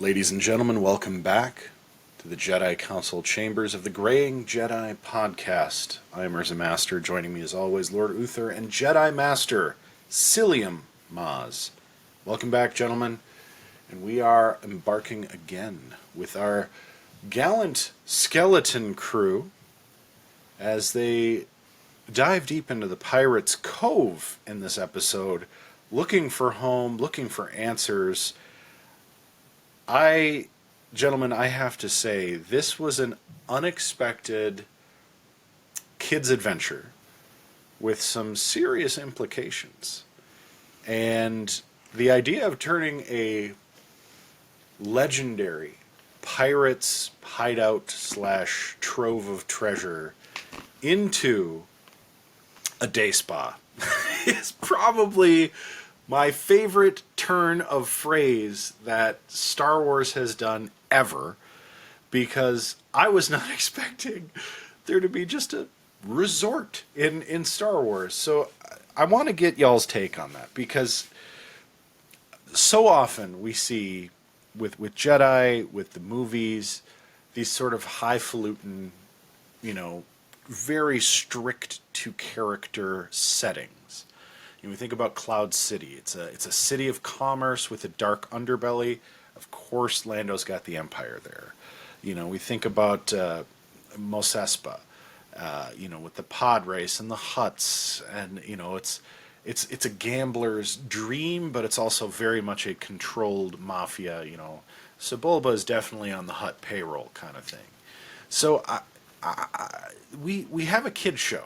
Ladies and gentlemen, welcome back to the Jedi Council Chambers of the Graying Jedi podcast. I am UrzaMaster. Joining me as always, Lord Uther and Jedi Master Psyllium Maas. Welcome back, gentlemen. And we are embarking again with our gallant skeleton crew as they dive deep into the Pirate's Cove in this episode, looking for home, looking for answers. Gentlemen, I have to say, this was an unexpected kids' adventure with some serious implications. And the idea of turning a legendary pirate's hideout slash trove of treasure into a day spa is probably my favorite turn of phrase that Star Wars has done ever, because I was not expecting there to be just a resort in Star Wars. So I want to get y'all's take on that, because so often we see with Jedi, with the movies, these sort of highfalutin, very strict to character settings. We think about Cloud City. It's a city of commerce with a dark underbelly. Of course, Lando's got the Empire there. We think about Mos Espa, with the pod race and the huts, and it's a gambler's dream, but it's also very much a controlled mafia. Sebulba is definitely on the hut payroll kind of thing. So we have a kid show.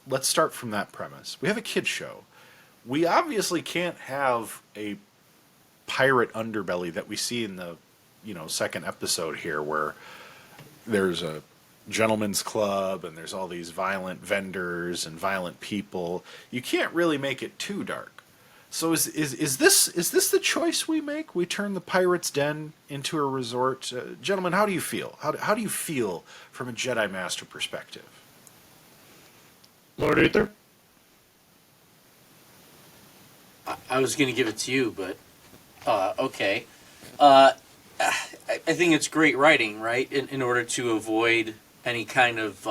Let's start from that premise. We have a kid show. We obviously can't have a pirate underbelly that we see in the, second episode here, where there's a gentleman's club and there's all these violent vendors and violent people. You can't really make it too dark. So is this the choice we make? We turn the pirate's den into a resort? Gentlemen, how do you feel? How do you feel from a Jedi Master perspective? Lord Uther? I was going to give it to you, but okay. I think it's great writing, right? In order to avoid any kind of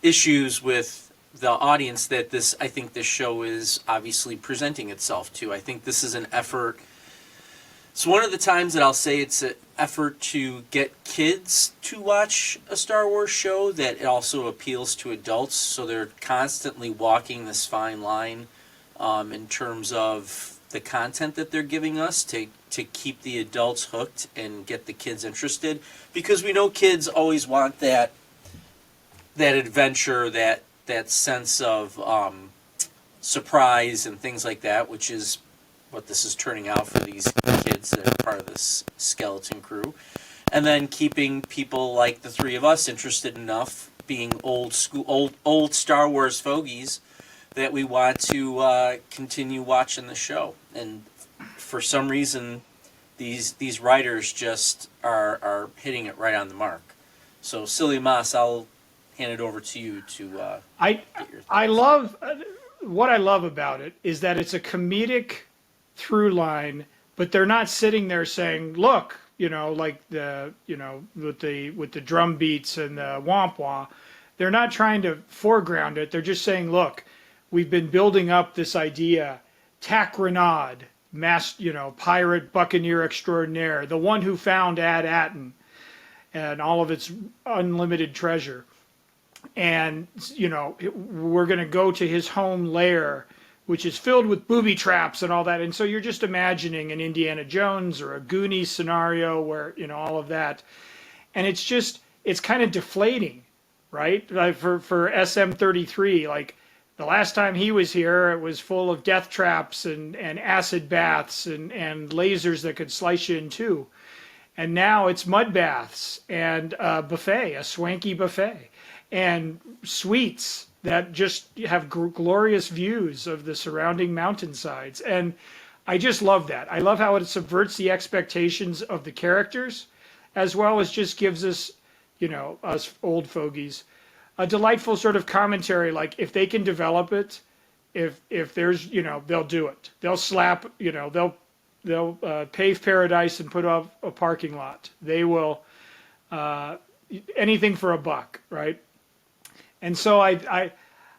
issues with the audience that I think this show is obviously presenting itself to. I think this is an effort. It's one of the times that I'll say it's an effort to get kids to watch a Star Wars show that it also appeals to adults, so they're constantly walking this fine line in terms of the content that they're giving us to keep the adults hooked and get the kids interested, because we know kids always want that adventure, that sense of surprise and things like that, which is what this is turning out for these kids that are part of this skeleton crew. And then keeping people like the three of us interested enough, being old Star Wars fogies, that we want to continue watching the show. And for some reason, these writers just are hitting it right on the mark. So, Psyllium Maas, I'll hand it over to you to get your thoughts. I love what I love about it is that it's a comedic through line, but they're not sitting there saying, "Look, like the with the drum beats and the womp wah." They're not trying to foreground it. They're just saying, "Look, we've been building up this idea, Tack Renaud, pirate buccaneer extraordinaire, the one who found Ad Atten and all of its unlimited treasure. And, we're going to go to his home lair, which is filled with booby traps and all that." And so you're just imagining an Indiana Jones or a Goonies scenario where, all of that. And it's kind of deflating, right? Like for SM-33, like, the last time he was here, it was full of death traps and acid baths and lasers that could slice you in two. And now it's mud baths and a buffet, a swanky buffet, and suites that just have glorious views of the surrounding mountainsides. And I just love that. I love how it subverts the expectations of the characters, as well as just gives us, us old fogies, a delightful sort of commentary. Like, if they can develop it, if there's, they'll do it. They'll slap, they'll they'll pave paradise and put up a parking lot. They will anything for a buck, right? And so I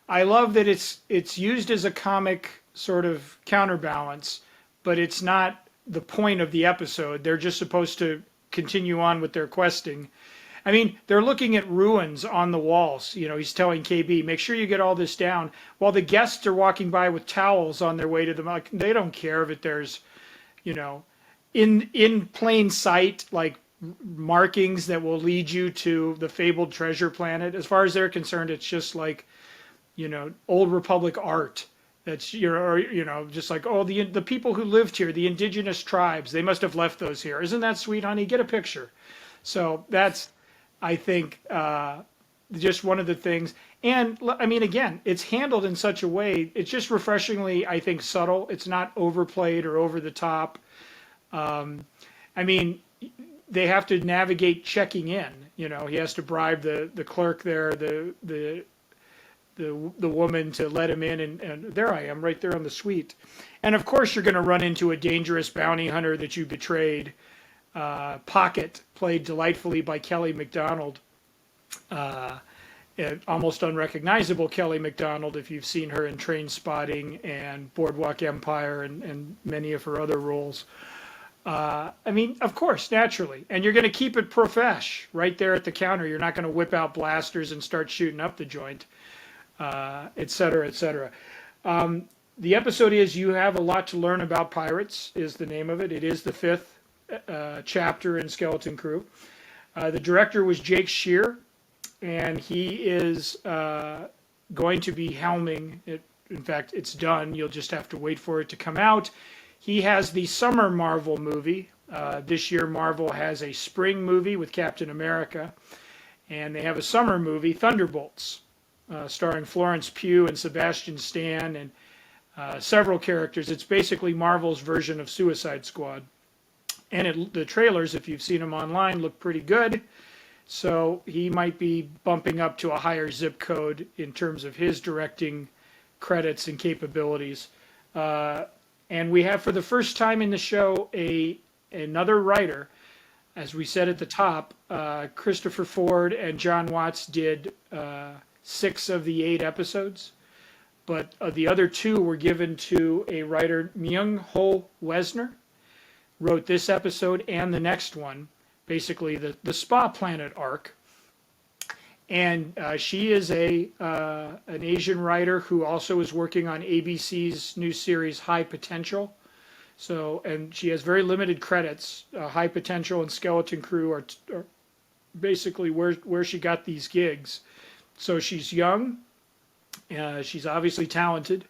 love that it's used as a comic sort of counterbalance, but it's not the point of the episode. They're just supposed to continue on with their questing. I mean, they're looking at ruins on the walls. You know, he's telling KB, make sure you get all this down. While the guests are walking by with towels on their way to the, like, they don't care if there's, you know, in plain sight, like markings that will lead you to the fabled treasure planet. As far as they're concerned, it's just like, you know, old Republic art. That's you know, just like, oh, the people who lived here, the indigenous tribes, they must have left those here. Isn't that sweet, honey? Get a picture. So that's, I think, just one of the things. And I mean, again, it's handled in such a way, it's just refreshingly, I think, subtle. It's not overplayed or over the top. I mean, they have to navigate checking in. You know, he has to bribe the clerk there, the woman to let him in, and there I am, right there on the suite. And of course, you're going to run into a dangerous bounty hunter that you betrayed. Pocket, played delightfully by Kelly MacDonald, almost unrecognizable Kelly MacDonald if you've seen her in Train Spotting and Boardwalk Empire and many of her other roles. I mean, of course, naturally. And you're going to keep it profesh right there at the counter. You're not going to whip out blasters and start shooting up the joint, et cetera, et cetera. The episode is You Have a Lot to Learn About Pirates is the name of it. It is the 5th chapter in Skeleton Crew. The director was Jake Shear, and he is going to be helming it. In fact, it's done. You'll just have to wait for it to come out. He has the summer Marvel movie. This year, Marvel has a spring movie with Captain America, and they have a summer movie, Thunderbolts, starring Florence Pugh and Sebastian Stan and several characters. It's basically Marvel's version of Suicide Squad. And the trailers, if you've seen them online, look pretty good. So he might be bumping up to a higher zip code in terms of his directing credits and capabilities. And we have, for the first time in the show, another writer. As we said at the top, Christopher Ford and John Watts did 6 of the 8 episodes. But the other 2 were given to a writer, Myung-Ho Wesner, wrote this episode and the next one, basically the Spa Planet arc. And she is an Asian writer who also is working on ABC's new series High Potential. So, and she has very limited credits. High Potential and Skeleton Crew are basically where she got these gigs. So she's young. She's obviously talented.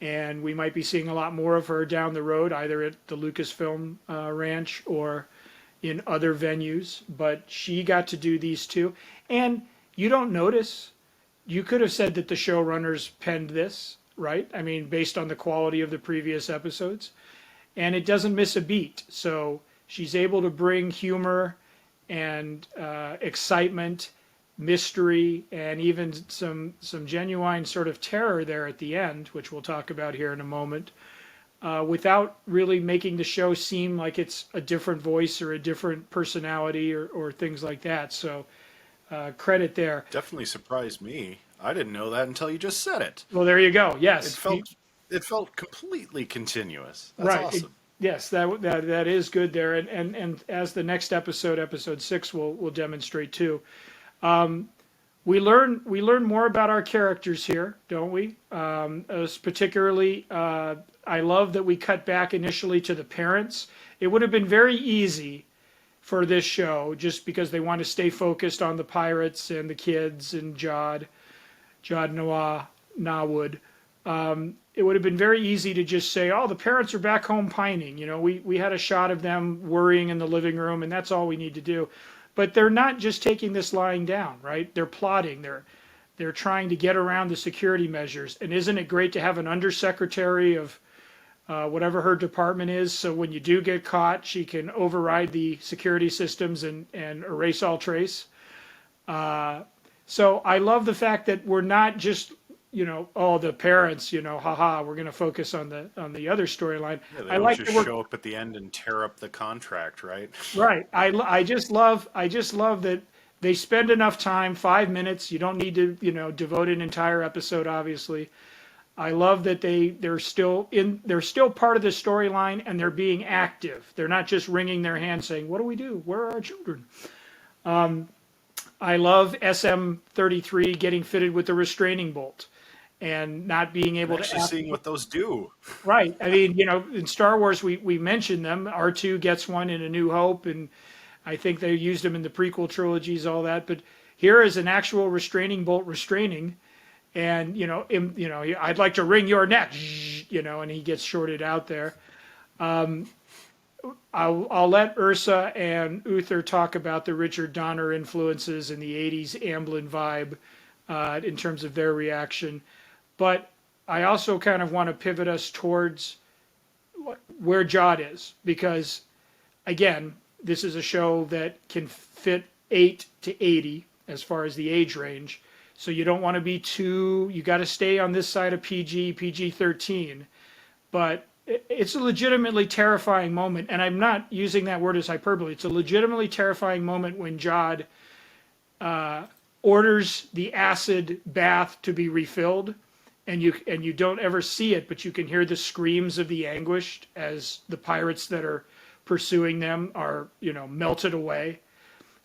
And we might be seeing a lot more of her down the road, either at the Lucasfilm Ranch or in other venues. But she got to do these 2. And you don't notice. You could have said that the showrunners penned this, right? I mean, based on the quality of the previous episodes. And it doesn't miss a beat. So she's able to bring humor and excitement, mystery, and even some genuine sort of terror there at the end, which we'll talk about here in a moment, without really making the show seem like it's a different voice or a different personality or things like that. So credit there. Definitely surprised me. I didn't know that until you just said it. Well, there you go. Yes. It felt completely continuous. That's right. awesome. Yes, that is good there. And as the next episode 6 will demonstrate too. We learn more about our characters here, don't we? Particularly, I love that we cut back initially to the parents. It would have been very easy for this show, just because they want to stay focused on the pirates and the kids and Jod Noah Nawood. It would have been very easy to just say, oh, the parents are back home pining. You know, we had a shot of them worrying in the living room, and that's all we need to do. But they're not just taking this lying down, right? They're plotting. They're trying to get around the security measures. And isn't it great to have an undersecretary of whatever her department is, so when you do get caught, she can override the security systems and erase all trace. So I love the fact that we're not just, all the parents, haha, we're going to focus on the other storyline. Yeah, they I don't like just the work. show up at the end and tear up the contract, right? Right. I just love that they spend enough time, 5 minutes. You don't need to, devote an entire episode, obviously. I love that they're still part of the storyline and they're being active. They're not just wringing their hands saying, "What do we do? Where are our children?" I love SM-33 getting fitted with the restraining bolt and not being able to Actually seeing what those do. right. I mean, in Star Wars we mentioned them. R2 gets one in A New Hope, and I think they used them in the prequel trilogies, all that. But here is an actual restraining bolt restraining, and I'd like to wring your neck, and he gets shorted out there. I'll let Ursa and Uther talk about the Richard Donner influences in the '80s Amblin vibe in terms of their reaction, but I also kind of want to pivot us towards where Jod is, because again, this is a show that can fit 8 to 80 as far as the age range. So you don't want to be you got to stay on this side of PG-13. But it's a legitimately terrifying moment, and I'm not using that word as hyperbole. It's a legitimately terrifying moment when Jod orders the acid bath to be refilled, and you don't ever see it, but you can hear the screams of the anguished as the pirates that are pursuing them are, melted away.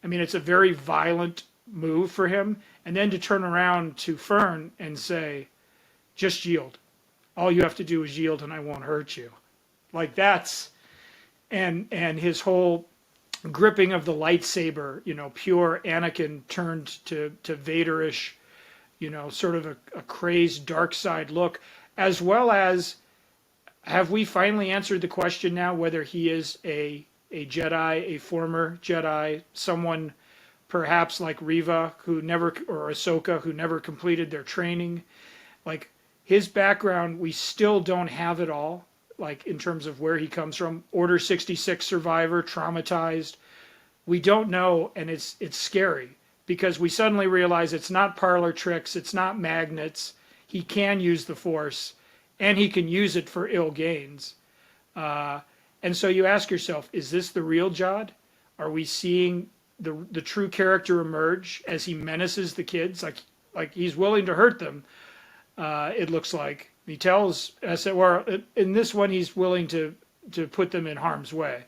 I mean, it's a very violent move for him. And then to turn around to Fern and say, "Just yield. All you have to do is yield and I won't hurt you." Like and his whole gripping of the lightsaber, pure Anakin turned to Vaderish, sort of a crazed dark side look, as well as, have we finally answered the question now whether he is a Jedi, a former Jedi, someone perhaps like Reva or Ahsoka who never completed their training? Like, his background, we still don't have it all, like in terms of where he comes from. Order 66 survivor, traumatized. We don't know, and it's scary because we suddenly realize it's not parlor tricks, it's not magnets. He can use the Force, and he can use it for ill gains. And so you ask yourself, is this the real Jod? Are we seeing the true character emerge as he menaces the kids? Like he's willing to hurt them. It looks like he tells us that, well, in this one he's willing to put them in harm's way.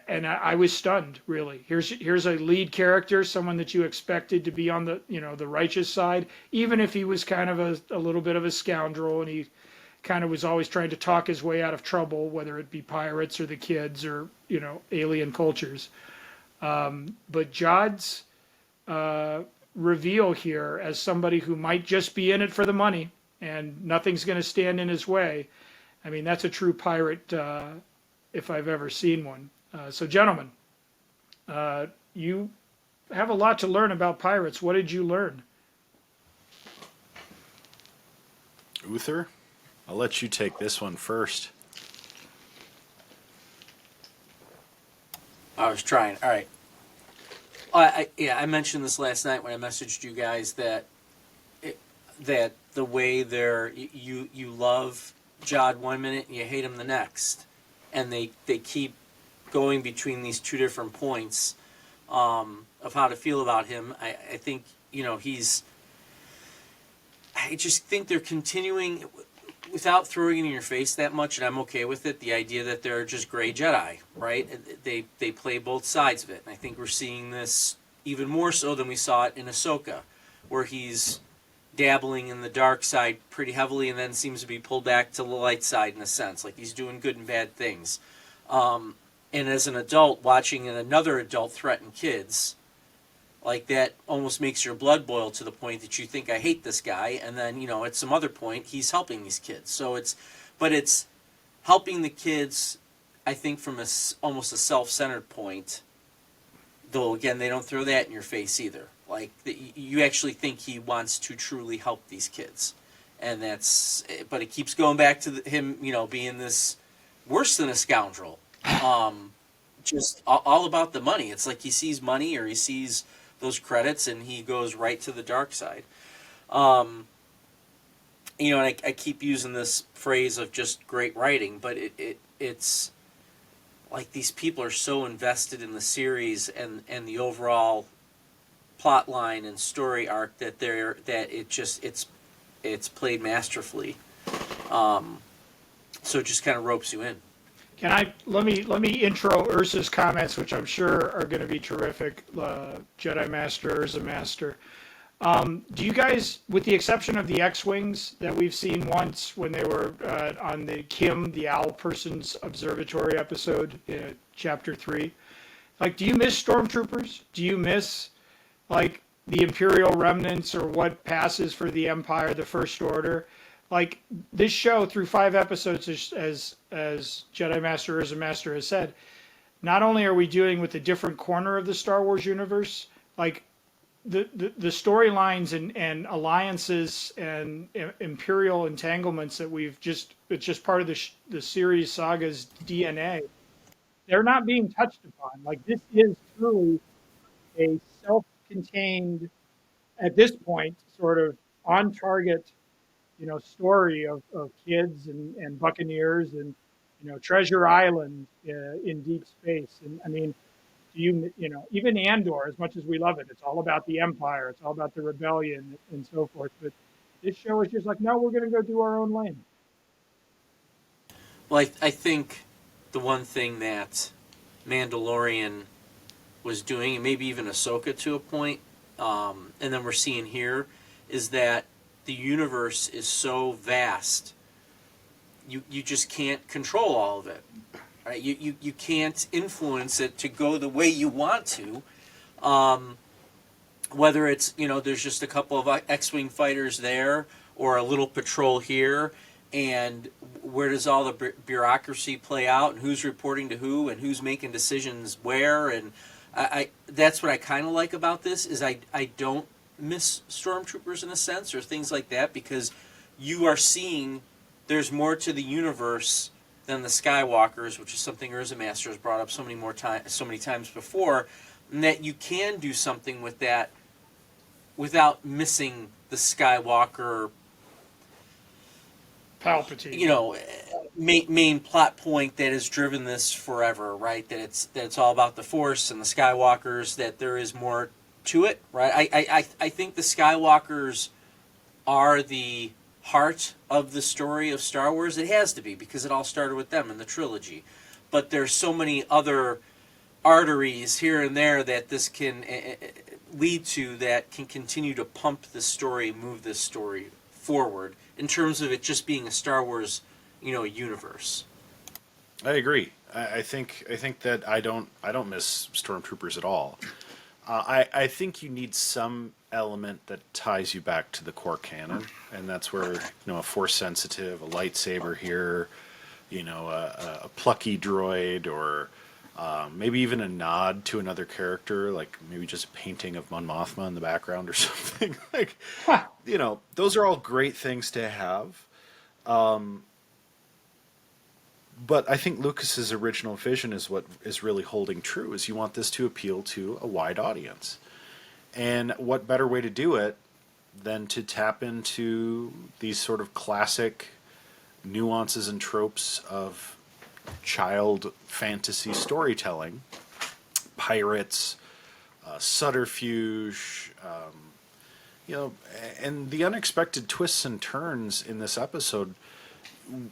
And I was stunned, really. Here's a lead character, someone that you expected to be on the righteous side, even if he was kind of a little bit of a scoundrel, and he kind of was always trying to talk his way out of trouble, whether it be pirates or the kids or alien cultures. But Jod's reveal here as somebody who might just be in it for the money and nothing's going to stand in his way. I mean, that's a true pirate if I've ever seen one. So gentlemen, you have a lot to learn about pirates. What did you learn? Uther, I'll let you take this one first. I was trying. All right. I mentioned this last night when I messaged you guys that the way you love Jod one minute and you hate him the next, and they keep going between these two different points of how to feel about him. I think I just think they're continuing without throwing it in your face that much, and I'm okay with it. The idea that they're just gray Jedi, right? They play both sides of it, and I think we're seeing this even more so than we saw it in Ahsoka, where he's dabbling in the dark side pretty heavily, and then seems to be pulled back to the light side in a sense, like he's doing good and bad things. And as an adult, watching another adult threaten kids, like that almost makes your blood boil to the point that you think, I hate this guy, and then at some other point he's helping these kids. So it's helping the kids, I think, from almost a self-centered point. Though again, they don't throw that in your face either. Like you actually think he wants to truly help these kids, and but it keeps going back to him, being this worse than a scoundrel. Just all about the money. It's like he sees money or he sees those credits and he goes right to the dark side. You know, and I keep using this phrase of just great writing, but it's like these people are so invested in the series and the overall plot line and story arc that it's played masterfully. So it just kind of ropes you in. Let me intro Ursa's comments, which I'm sure are going to be terrific. Jedi Master, UrzaMaster. Do you guys, with the exception of the X-wings that we've seen once when they were on the Kim, the Owl Person's Observatory episode, Chapter 3, like, do you miss stormtroopers? Do you miss, like, the Imperial remnants or what passes for the Empire, the First Order? Like, this show, through 5 episodes, as Jedi Master UrzaMaster has said, not only are we dealing with a different corner of the Star Wars universe, like, the storylines and alliances and imperial entanglements that it's just part of the series saga's DNA. They're not being touched upon. Like, this is truly a self-contained, at this point, sort of on target, story of kids and buccaneers and, Treasure Island in deep space. And I mean, even Andor, as much as we love it, it's all about the Empire, it's all about the rebellion and so forth. But this show is just like, no, we're going to go do our own lane. Well, I think the one thing that Mandalorian was doing, and maybe even Ahsoka to a point, and then we're seeing here, is that the universe is so vast, you just can't control all of it. Right? You can't influence it to go the way you want to. Whether it's, there's just a couple of X-Wing fighters there or a little patrol here, and where does all the bureaucracy play out and who's reporting to who and who's making decisions where. And I that's what I kind of like about this is I don't miss stormtroopers in a sense or things like that, because you are seeing there's more to the universe than the Skywalkers, which is something UrzaMaster has brought up so many times before, and that you can do something with that without missing the Skywalker, Palpatine, main plot point that has driven this forever, right? That it's all about the Force and the Skywalkers. That there is more to it, right? I think the Skywalkers are the heart of the story of Star Wars. It has to be, because it all started with them in the trilogy. But there's so many other arteries here and there that this can lead to that can continue to pump this story, move this story forward in terms of it just being a Star Wars, universe. I agree. I think that I don't miss stormtroopers at all. I think you need some element that ties you back to the core canon, and that's where a force sensitive, a lightsaber here, a plucky droid, or maybe even a nod to another character, like maybe just a painting of Mon Mothma in the background or something. Like, those are all great things to have. But I think Lucas's original vision is what is really holding true, is you want this to appeal to a wide audience. And what better way to do it than to tap into these sort of classic nuances and tropes of child fantasy storytelling, pirates, subterfuge, and the unexpected twists and turns in this episode.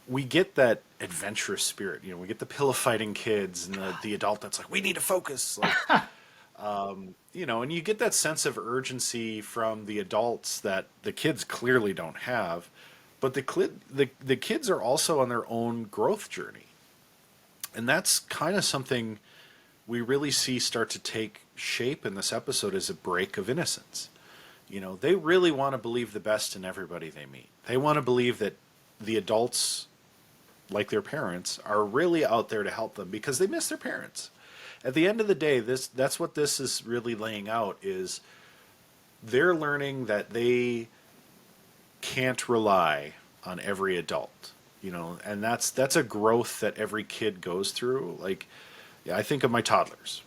We get that adventurous spirit. We get the pillow fighting kids and the adult that's like, we need to focus. Like, and you get that sense of urgency from the adults that the kids clearly don't have. But the kids are also on their own growth journey. And that's kind of something we really see start to take shape in this episode, as a break of innocence. They really want to believe the best in everybody they meet. They want to believe that the adults, like their parents, are really out there to help them because they miss their parents. At the end of the day, that's what this is really laying out, is they're learning that they can't rely on every adult, and that's a growth that every kid goes through. Like, I think of my toddlers,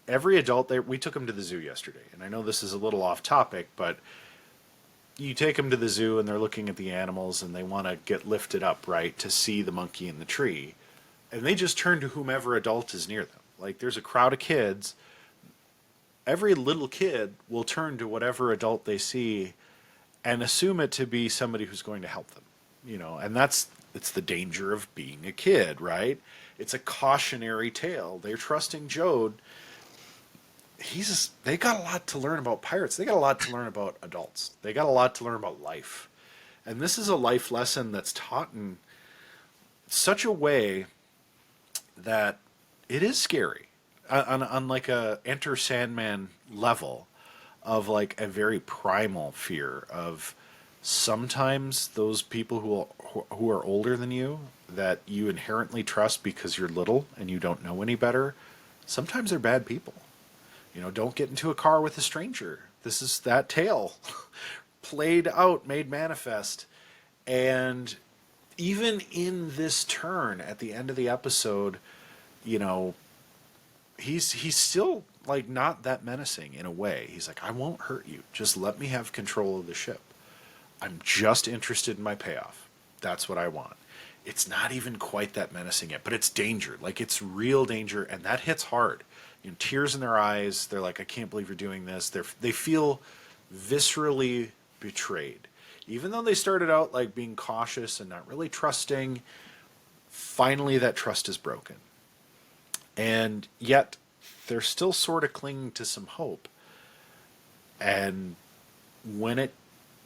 every adult we took them to the zoo yesterday, and I know this is a little off topic, but you take them to the zoo and they're looking at the animals and they want to get lifted up, right, to see the monkey in the tree. And they just turn to whomever adult is near them. Like there's a crowd of kids. Every little kid will turn to whatever adult they see and assume it to be somebody who's going to help them. And it's the danger of being a kid, right? It's a cautionary tale. They're trusting Jode. They got a lot to learn about pirates. They got a lot to learn about adults. They got a lot to learn about life. And this is a life lesson that's taught in such a way that it is scary on like a Enter Sandman level of like a very primal fear of sometimes those people who are older than you that you inherently trust because you're little and you don't know any better, sometimes they're bad people. Don't get into a car with a stranger. This is that tale played out, made manifest. And even in this turn at the end of the episode, he's still like not that menacing in a way. He's like, I won't hurt you. Just let me have control of the ship. I'm just interested in my payoff. That's what I want. It's not even quite that menacing yet, but it's danger. Like it's real danger, and that hits hard. Tears in their eyes. They're like, I can't believe you're doing this. They feel viscerally betrayed. Even though they started out like being cautious and not really trusting, finally that trust is broken. And yet they're still sort of clinging to some hope. And when it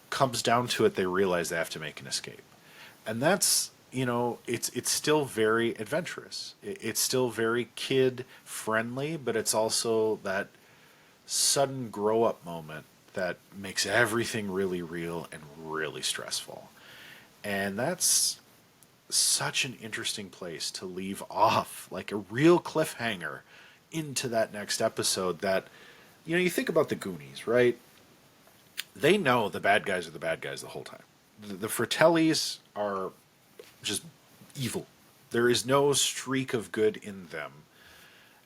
comes down to it, they realize they have to make an escape. And that's, it's still very adventurous. It's still very kid friendly, but it's also that sudden grow up moment that makes everything really real and really stressful. And that's such an interesting place to leave off, like a real cliffhanger into that next episode that, you think about the Goonies, right? They know the bad guys are the bad guys the whole time. The Fratellis are just evil. There is no streak of good in them.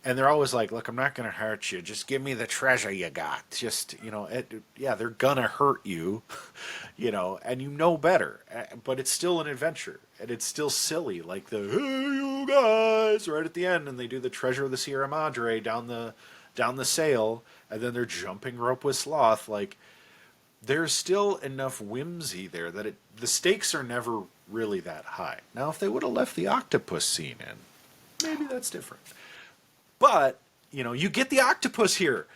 And they're always like, look, I'm not going to hurt you. Just give me the treasure you got. Just, they're going to hurt you, and you know better. But it's still an adventure. And it's still silly. Like the, hey, you guys, right at the end. And they do the Treasure of the Sierra Madre down the sail. And then they're jumping rope with Sloth. Like, there's still enough whimsy there that the stakes are never really that high. Now, if they would have left the octopus scene in, maybe that's different. But, you get the octopus here.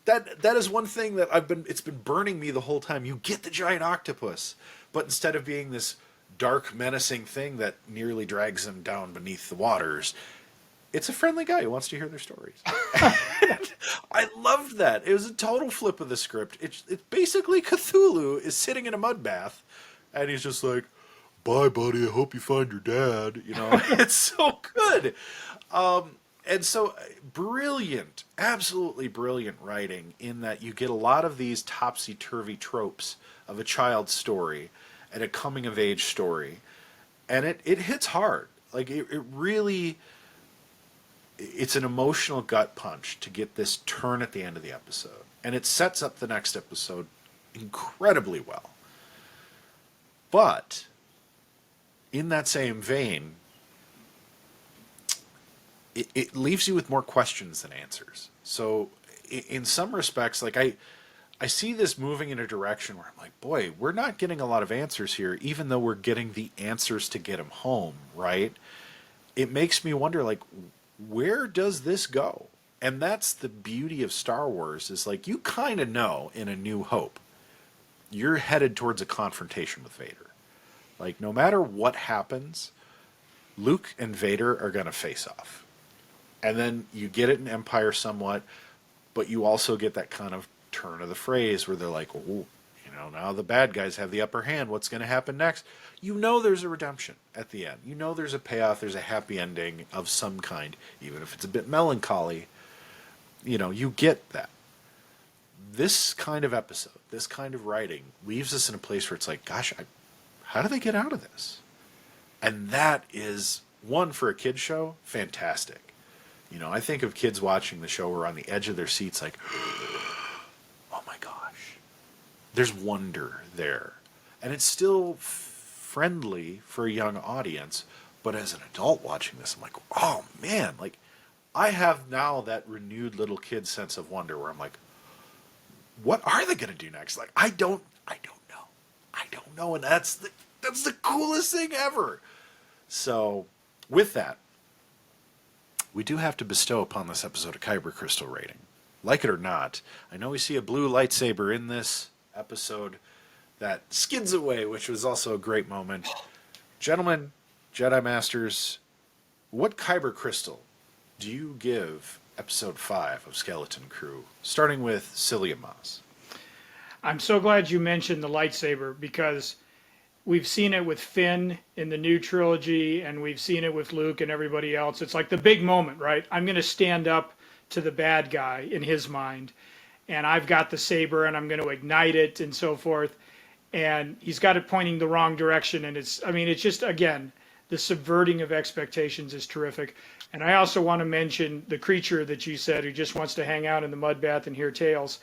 That is one thing that it's been burning me the whole time. You get the giant octopus, but instead of being this dark, menacing thing that nearly drags them down beneath the waters, it's a friendly guy who wants to hear their stories. I loved that. It was a total flip of the script. It's basically Cthulhu is sitting in a mud bath, and he's just like, bye, buddy, I hope you find your dad. It's so good. And so brilliant, absolutely brilliant writing in that you get a lot of these topsy-turvy tropes of a child's story and a coming-of-age story. And it hits hard. Like, it really... It's an emotional gut punch to get this turn at the end of the episode. And it sets up the next episode incredibly well. But, in that same vein, it leaves you with more questions than answers. So, in some respects, like I see this moving in a direction where I'm like, boy, we're not getting a lot of answers here, even though we're getting the answers to get them home, right? It makes me wonder, like, where does this go? And that's the beauty of Star Wars, is like, you kind of know in A New Hope, you're headed towards a confrontation with Vader. Like, no matter what happens, Luke and Vader are going to face off. And then you get it in Empire somewhat, but you also get that kind of turn of the phrase where they're like, oh, now the bad guys have the upper hand. What's going to happen next? There's a redemption at the end. There's a payoff. There's a happy ending of some kind, even if it's a bit melancholy. You get that. This kind of episode, this kind of writing, leaves us in a place where it's like, gosh, how do they get out of this? And that is, one, for a kid's show, fantastic. I think of kids watching the show who are on the edge of their seats like, oh my gosh. there's wonder there. And it's still friendly for a young audience, but as an adult watching this, I'm like, oh man, like I have now that renewed little kid sense of wonder where I'm like, what are they gonna do next? Like I don't know. I don't know, and that's the coolest thing ever. So with that, we do have to bestow upon this episode a Kyber Crystal rating. Like it or not, I know we see a blue lightsaber in this episode that skids away, which was also a great moment. Gentlemen, Jedi Masters, what Kyber Crystal do you give episode 5 of Skeleton Crew, starting with Psyllium Maas? I'm so glad you mentioned the lightsaber because we've seen it with Finn in the new trilogy and we've seen it with Luke and everybody else. It's like the big moment, right? I'm going to stand up to the bad guy in his mind, and I've got the saber and I'm going to ignite it and so forth. And he's got it pointing the wrong direction. And it's just, again, the subverting of expectations is terrific. And I also want to mention the creature that you said who just wants to hang out in the mud bath and hear tales.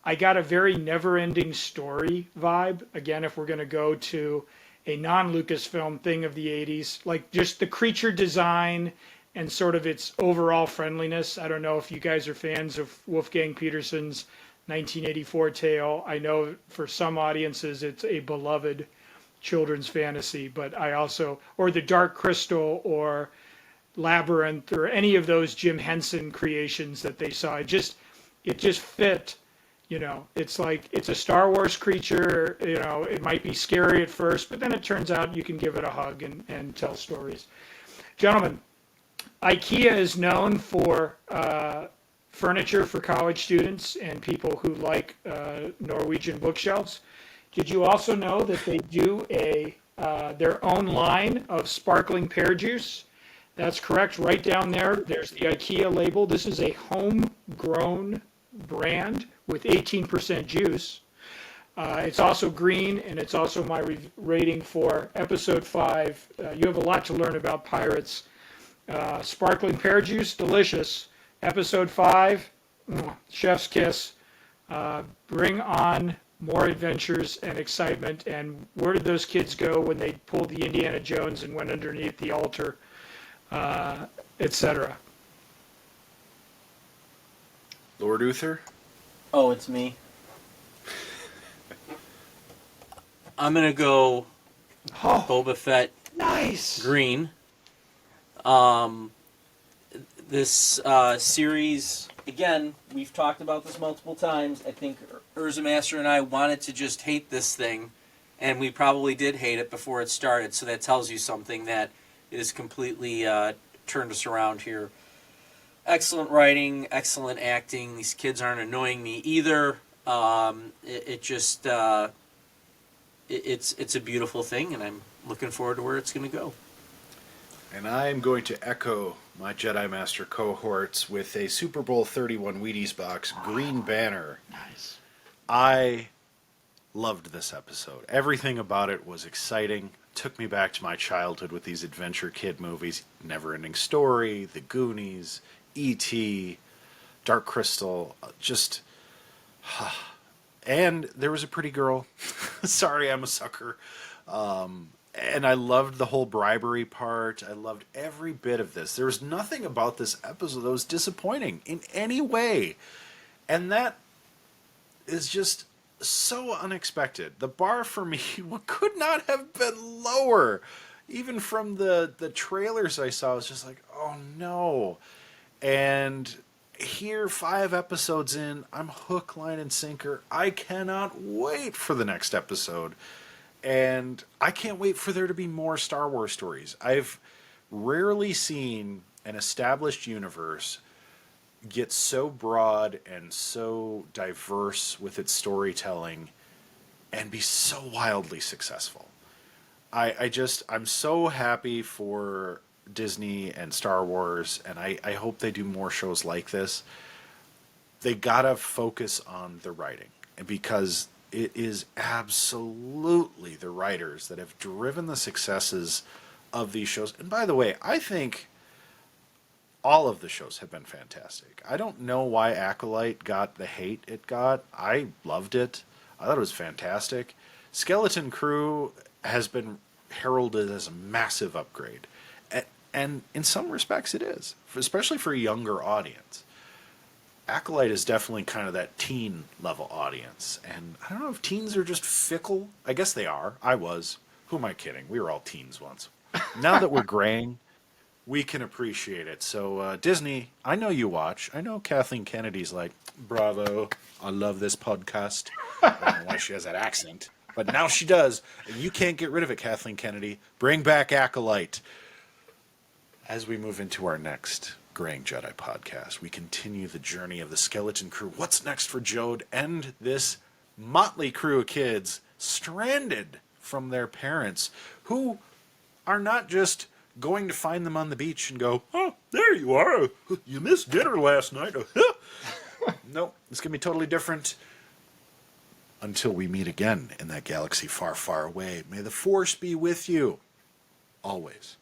I got a very never-ending story vibe. Again, if we're going to go to a non-Lucasfilm thing of the 80s, like just the creature design and sort of its overall friendliness. I don't know if you guys are fans of Wolfgang Petersen's 1984 tale. I know for some audiences it's a beloved children's fantasy, but I also, or the Dark Crystal or Labyrinth or any of those Jim Henson creations that they saw. It just fit. You know, it's like it's a Star Wars creature. You know, it might be scary at first, but then it turns out you can give it a hug and tell stories. Gentlemen, IKEA is known for furniture for college students and people who like Norwegian bookshelves. Did you also know that they do their own line of sparkling pear juice? That's correct. Right down there, there's the IKEA label. This is a homegrown brand with 18% juice. It's also green, and it's also my rating for episode 5. You have a lot to learn about pirates. Sparkling pear juice, delicious. Episode 5, chef's kiss. Bring on more adventures and excitement. And where did those kids go when they pulled the Indiana Jones and went underneath the altar, etc.? Lord Uther? Oh, it's me. I'm going to go Boba Fett Nice. green. This series, again, we've talked about this multiple times. I think UrzaMaster and I wanted to just hate this thing, and we probably did hate it before it started, so that tells you something that it has completely turned us around here. Excellent writing, excellent acting. These kids aren't annoying me either. It's a beautiful thing, and I'm looking forward to where it's going to go. And I'm going to echo my Jedi Master cohorts with a Super Bowl 31 Wheaties box, Green Banner. Nice. I loved this episode. Everything about it was exciting. Took me back to my childhood with these adventure kid movies. Neverending Story, The Goonies, E.T., Dark Crystal, just... And there was a pretty girl. Sorry, I'm a sucker. And I loved the whole bribery part. I loved every bit of this. There was nothing about this episode that was disappointing in any way. And that is just so unexpected. The bar for me could not have been lower. Even from the trailers I saw, I was just like, oh no. And here, 5 episodes in, I'm hook, line, and sinker. I cannot wait for the next episode. And I can't wait for there to be more Star Wars stories. I've rarely seen an established universe get so broad and so diverse with its storytelling and be so wildly successful. I'm so happy for Disney and Star Wars, and I hope they do more shows like this. They gotta focus on the writing, because it is absolutely the writers that have driven the successes of these shows. And by the way, I think all of the shows have been fantastic. I don't know why Acolyte got the hate it got. I loved it. I thought it was fantastic. Skeleton Crew has been heralded as a massive upgrade. And in some respects it is, especially for a younger audience. Acolyte is definitely kind of that teen level audience. And I don't know if teens are just fickle. I guess they are. I was. Who am I kidding? We were all teens once. Now that we're graying, we can appreciate it. So, Disney, I know you watch. I know Kathleen Kennedy's like, bravo, I love this podcast. I don't know why she has that accent. But now she does. And you can't get rid of it, Kathleen Kennedy. Bring back Acolyte. As we move into our next Graying Jedi podcast, we continue the journey of the Skeleton Crew. What's next for Jode and this motley crew of kids stranded from their parents who are not just going to find them on the beach and go, oh, there you are. You missed dinner last night. Nope, it's going to be totally different until we meet again in that galaxy far, far away. May the Force be with you always.